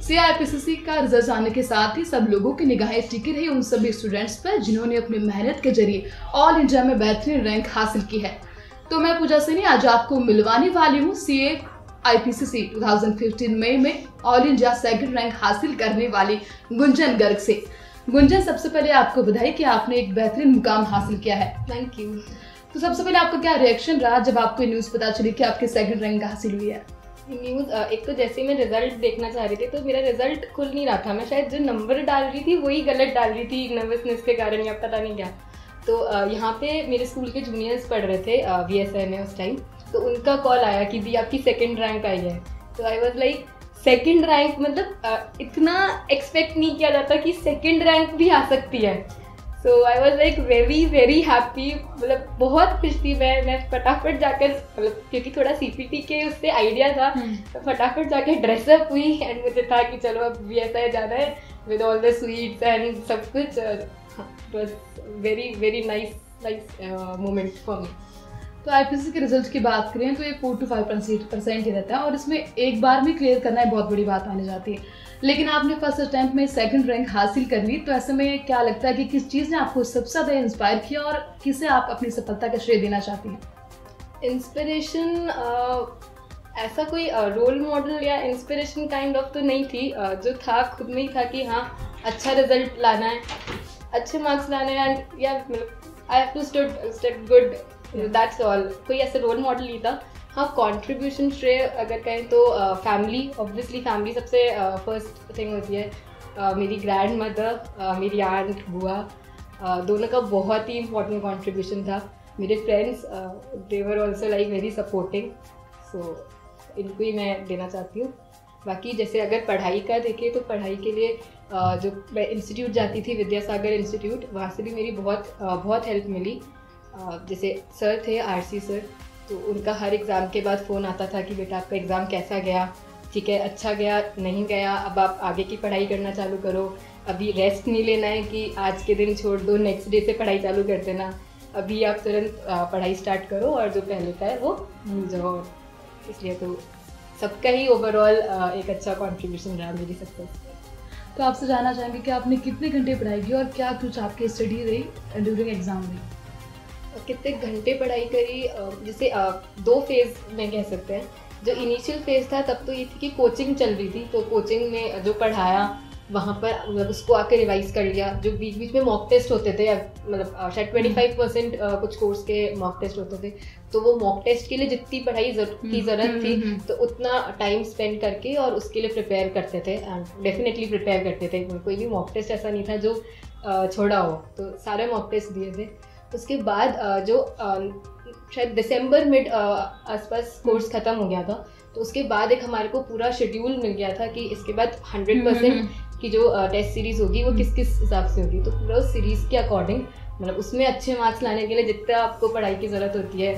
CIPCC का result आने के साथ ही सब लोगों की निगाहें टिकी रही उन सभी स्टूडेंट्स पर जिन्होंने अपनी मेहनत के जरिए ऑल इंडिया में बेहतरीन रैंक हासिल की है। तो मैं पूजा सैनी आज आपको मिलवाने वाली हूँ CIPCC 2015 मई में ऑल इंडिया सेकंड रैंक हासिल करने वाली गुंजन गर्ग से। गुंजन, सबसे पहले आपको बधाई कि आपने एक बेहतरीन मुकाम हासिल किया है। Thank you. तो सबसे पहले आपका क्या रिएक्शन रहा जब आपको न्यूज पता चली कि आपके सेकंड रैंक हासिल हुई है? न्यूज़ एक तो जैसे ही मैं रिजल्ट देखना चाह रही थी तो मेरा रिजल्ट खुल नहीं रहा था। मैं शायद जो नंबर डाल रही थी वही गलत डाल रही थी, नर्वसनेस के कारण या पता नहीं क्या। तो यहाँ पे मेरे स्कूल के जूनियर्स पढ़ रहे थे VSI में उस टाइम, तो उनका कॉल आया कि दी आपकी सेकंड रैंक आई है। तो I was like second rank, मतलब इतना एक्सपेक्ट नहीं किया जाता कि सेकंड रैंक भी आ सकती है। So I was like very very happy, मतलब बहुत खुश थी मैं फटाफट जाकर, मतलब क्योंकि थोड़ा CPT के उससे आइडिया था, तो फटाफट जाकर ड्रेसअप हुई एंड मुझे था कि चलो अब VSI जाना है with all the sweets and सब कुछ। It was very very nice moment for me. तो IPCC के रिजल्ट की बात करें तो ये 4 to 5% ही रहता है और इसमें एक बार में क्लियर करना बहुत बड़ी बात मानी जाती है, लेकिन आपने फर्स्ट अटेम्प्ट में सेकंड रैंक हासिल कर ली। तो ऐसे में क्या लगता है कि किस चीज़ ने आपको सबसे ज़्यादा इंस्पायर किया और किसे आप अपनी सफलता का श्रेय देना चाहती हैं? इंस्पिरेशन ऐसा कोई रोल मॉडल या इंस्पिरेशन काइंड ऑफ तो नहीं थी, जो था खुद में ही था कि हाँ अच्छा रिजल्ट लाना है, अच्छे मार्क्स लाने हैं एंड या मतलब I have to study good, that's all. कोई ऐसे रोल मॉडल नहीं था। हाँ, कंट्रीब्यूशन श्रेय अगर कहें तो फैमिली, ऑब्वियसली फैमिली सबसे फर्स्ट थिंग होती है। मेरी ग्रैंड मदर, मेरी आंट, बुआ, दोनों का बहुत ही इम्पोर्टेंट कंट्रीब्यूशन था। मेरे friends they were also like very supporting, so इनको ही मैं देना चाहती हूँ। बाकी जैसे अगर पढ़ाई का देखें तो पढ़ाई के लिए जो मैं इंस्टीट्यूट जाती थी, विद्यासागर इंस्टीट्यूट, वहाँ से भी मेरी बहुत हेल्प मिली। जैसे सर थे RC सर, तो उनका हर एग्ज़ाम के बाद फ़ोन आता था कि बेटा आपका एग्ज़ाम कैसा गया, ठीक है, अच्छा गया, नहीं गया, अब आप आगे की पढ़ाई करना चालू करो, अभी रेस्ट नहीं लेना है कि आज के दिन छोड़ दो, नेक्स्ट डे से पढ़ाई चालू कर देना, अभी आप तुरंत पढ़ाई स्टार्ट करो और जो पहले का है वो भूल जाओ। इसलिए तो सबका ही ओवरऑल एक अच्छा कॉन्ट्रीब्यूशन रहा मेरी सक्सेस। तो आपसे जानना चाहेंगे कि आपने कितने घंटे पढ़ाई की और क्या कुछ आपकी स्टडी रही ड्यूरिंग एग्जाम में? कितने घंटे पढ़ाई करी, जैसे 2 फेज़ में कह सकते हैं। जो इनिशियल फेज़ था तब तो ये थी कि कोचिंग चल रही थी, तो कोचिंग में जो पढ़ाया वहाँ पर मतलब उसको आकर रिवाइज़ कर लिया। जो बीच बीच में मॉक टेस्ट होते थे, मतलब शायद 25% कुछ कोर्स के मॉक टेस्ट होते थे, तो वो मॉक टेस्ट के लिए जितनी पढ़ाई की ज़रूरत थी तो उतना टाइम स्पेंड करके और उसके लिए प्रिपेयर करते थे एंड डेफिनेटली प्रिपेयर करते थे। कोई भी मॉक टेस्ट ऐसा नहीं था जो छोड़ा हो, तो सारे मॉक टेस्ट दिए थे। उसके बाद जो शायद दिसंबर मिड आसपास कोर्स ख़त्म हो गया था, तो उसके बाद एक हमारे को पूरा शेड्यूल मिल गया था कि इसके बाद 100% की जो टेस्ट सीरीज़ होगी वो किस किस हिसाब से होगी। तो पूरा उस सीरीज़ के अकॉर्डिंग, मतलब उसमें अच्छे मार्क्स लाने के लिए जितना आपको पढ़ाई की ज़रूरत होती है,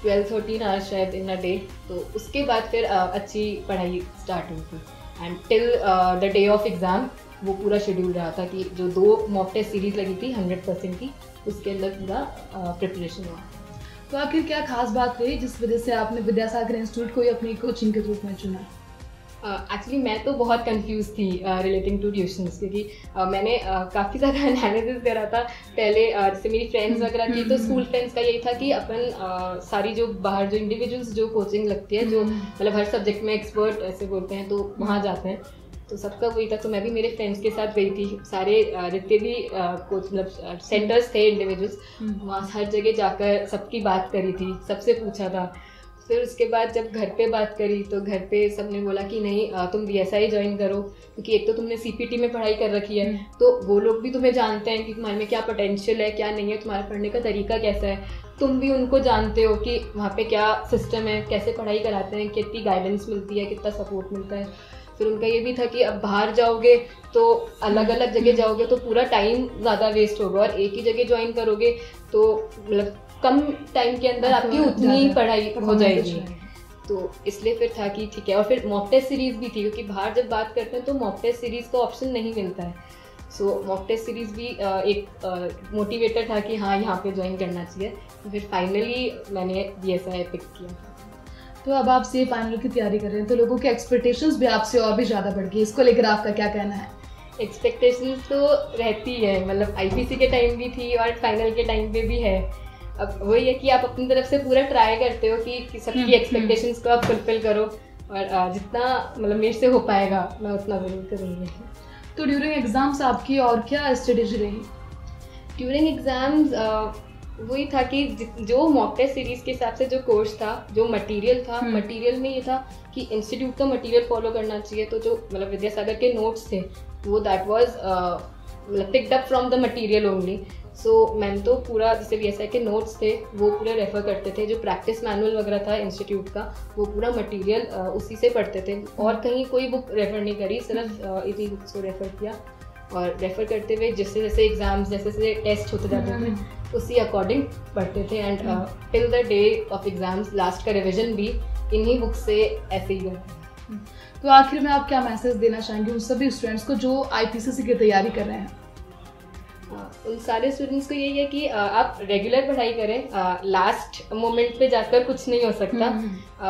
12-13 आवर्स शायद इन अ डे, तो उसके बाद फिर अच्छी पढ़ाई स्टार्ट हुई थी and till the day of exam वो पूरा शेड्यूल रहा था कि जो 2 मॉक टेस्ट सीरीज़ लगी थी 100% की, उसके अंदर पूरा प्रिपरेशन हुआ। तो आखिर क्या खास बात रही जिस वजह से आपने विद्यासागर इंस्टीट्यूट को ही अपनी कोचिंग के रूप में चुना? एक्चुअली मैं तो बहुत कंफ्यूज थी रिलेटिंग टू ट्यूशन्स, क्योंकि मैंने काफ़ी ज़्यादा एनालिसिस करा था पहले। जैसे मेरी फ्रेंड्स वगैरह थी, तो स्कूल फ्रेंड्स का यही था कि अपन सारी जो बाहर जो इंडिविजुअल्स जो कोचिंग लगती है, जो मतलब हर सब्जेक्ट में एक्सपर्ट ऐसे बोलते हैं, तो वहाँ जाते हैं, तो सबका वही था। तो मैं भी मेरे फ्रेंड्स के साथ गई थी, सारे जितने भी कोच मतलब सेंटर्स थे इंडिविजुअल्स, वहाँ हर जगह जाकर सबकी बात करी थी, सबसे पूछा था। फिर उसके बाद जब घर पे बात करी तो घर पे सबने बोला कि नहीं तुम VSI ज्वाइन करो, क्योंकि एक तो तुमने CPT में पढ़ाई कर रखी है, तो वो लोग भी तुम्हें जानते हैं कि तुम्हारे में क्या पोटेंशियल है, क्या नहीं है, तुम्हारा पढ़ने का तरीका कैसा है, तुम भी उनको जानते हो कि वहाँ पे क्या सिस्टम है, कैसे पढ़ाई कराते हैं, कितनी गाइडेंस मिलती है, कितना सपोर्ट मिलता है। फिर उनका ये भी था कि अब बाहर जाओगे तो अलग अलग जगह जाओगे तो पूरा टाइम ज़्यादा वेस्ट होगा, और एक ही जगह ज्वाइन करोगे तो मतलब कम टाइम के अंदर आपकी उतनी ही पढ़ाई हो जाएगी। तो इसलिए फिर था कि ठीक है। और फिर मॉक टेस्ट सीरीज़ भी थी, क्योंकि बाहर जब बात करते हैं तो मॉक टेस्ट सीरीज़ का ऑप्शन नहीं मिलता है। सो मॉक टेस्ट सीरीज़ भी एक मोटिवेटर था कि हाँ यहाँ पे ज्वाइन करना चाहिए। तो फिर फाइनली मैंने VSI पिक किया। तो अब आप सी फाइनल की तैयारी कर रहे हैं, तो लोगों की एक्सपेक्टेशंस भी आपसे और भी ज़्यादा बढ़ गई, इसको लेकर आपका क्या कहना है? एक्सपेक्टेशंस तो रहती है, मतलब आईपीसी के टाइम भी थी और फाइनल के टाइम पे भी है। अब वही है कि आप अपनी तरफ से पूरा ट्राई करते हो कि सबकी एक्सपेक्टेशंस को आप फुलफिल करो, और जितना मतलब मेरे से हो पाएगा मैं उतना ज़रूर करूँगी। तो ड्यूरिंग एग्जाम्स आपकी और क्या स्ट्रेटेजी रही? ड्यूरिंग एग्जाम्स वही था कि जो मॉक टेस्ट सीरीज के हिसाब से जो कोर्स था, जो मटेरियल था, मटेरियल में ये था कि इंस्टीट्यूट का मटेरियल फॉलो करना चाहिए। तो जो मतलब विद्यासागर के नोट्स थे वो that was picked up from the material only. So मैंने तो पूरा जैसे VSI के नोट्स थे वो पूरे रेफ़र करते थे, जो प्रैक्टिस मैनुअल वगैरह था इंस्टीट्यूट का वो पूरा मटेरियल उसी से पढ़ते थे, और कहीं कोई बुक रेफ़र नहीं करी, सिर्फ इसी बुक्स को रेफ़र किया। और रेफ़र करते हुए जैसे जैसे एग्ज़ाम्स जैसे जैसे टेस्ट होते जाते थे उसी अकॉर्डिंग पढ़ते थे, and till the day of exams last का रिविजन भी इन्हीं बुक से ऐसे ही करते। तो आखिर में आप क्या मैसेज देना चाहेंगे उन सभी स्टूडेंट्स को जो IPCC की तैयारी कर रहे हैं? उन सारे स्टूडेंट्स को यही है कि आप रेगुलर पढ़ाई करें, लास्ट मोमेंट पे जाकर कुछ नहीं हो सकता।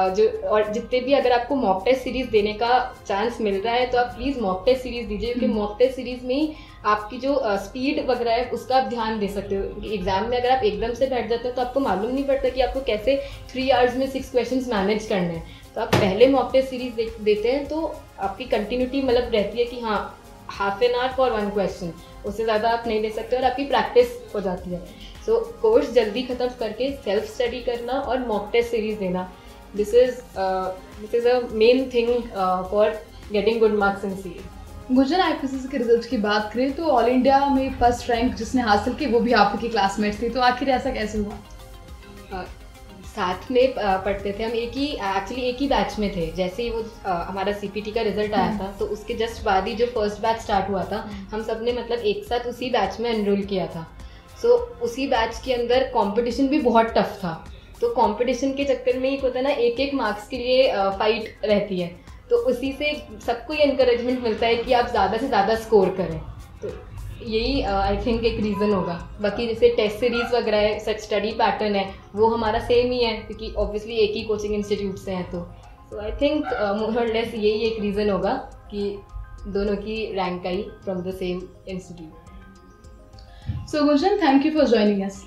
जो और जितने भी अगर आपको मॉक टेस्ट सीरीज देने का चांस मिल रहा है तो आप प्लीज़ मॉक टेस्ट सीरीज दीजिए, क्योंकि मॉक टेस्ट सीरीज में ही आपकी जो स्पीड वगैरह है उसका आप ध्यान दे सकते हो। एग्जाम में अगर आप एकदम से बैठ जाते हो तो आपको मालूम नहीं पड़ता कि आपको कैसे 3 आवर्स में 6 क्वेश्चंस मैनेज करने हैं। तो आप पहले मॉक टेस्ट सीरीज देते हैं तो आपकी कंटिन्यूटी मतलब रहती है कि हाँ half an hour for 1 question, उससे ज़्यादा आप नहीं ले सकते और आपकी प्रैक्टिस हो जाती है। सो कोर्स जल्दी ख़त्म करके सेल्फ स्टडी करना और मॉक टेस्ट सीरीज देना, this is a main thing for getting good marks in CA। Gunjan, IPCC के रिजल्ट की बात करें तो ऑल इंडिया में फर्स्ट रैंक जिसने हासिल की वो भी आपकी क्लासमेट थी, तो आखिर ऐसा कैसे हुआ? साथ में पढ़ते थे हम, एक्चुअली एक ही बैच में थे। जैसे ही वो हमारा CPT का रिजल्ट आया था तो उसके जस्ट बाद ही जो फर्स्ट बैच स्टार्ट हुआ था हम सब ने मतलब एक साथ उसी बैच में एनरोल किया था। सो उसी बैच के अंदर कंपटीशन भी बहुत टफ था, तो कंपटीशन के चक्कर में ही होता है ना, एक एक मार्क्स के लिए फाइट रहती है, तो उसी से सबको ये इनकरेजमेंट मिलता है कि आप ज़्यादा से ज़्यादा स्कोर करें। तो यही आई थिंक एक रीज़न होगा। बाकी जैसे टेस्ट सीरीज़ वगैरह है, सच स्टडी पैटर्न है वो हमारा सेम ही है, क्योंकि ऑब्वियसली एक ही कोचिंग इंस्टीट्यूट से हैं। तो आई थिंक मोर और लेस यही एक रीज़न होगा कि दोनों की rank I from the same institute. So Gunjan, thank you for joining us.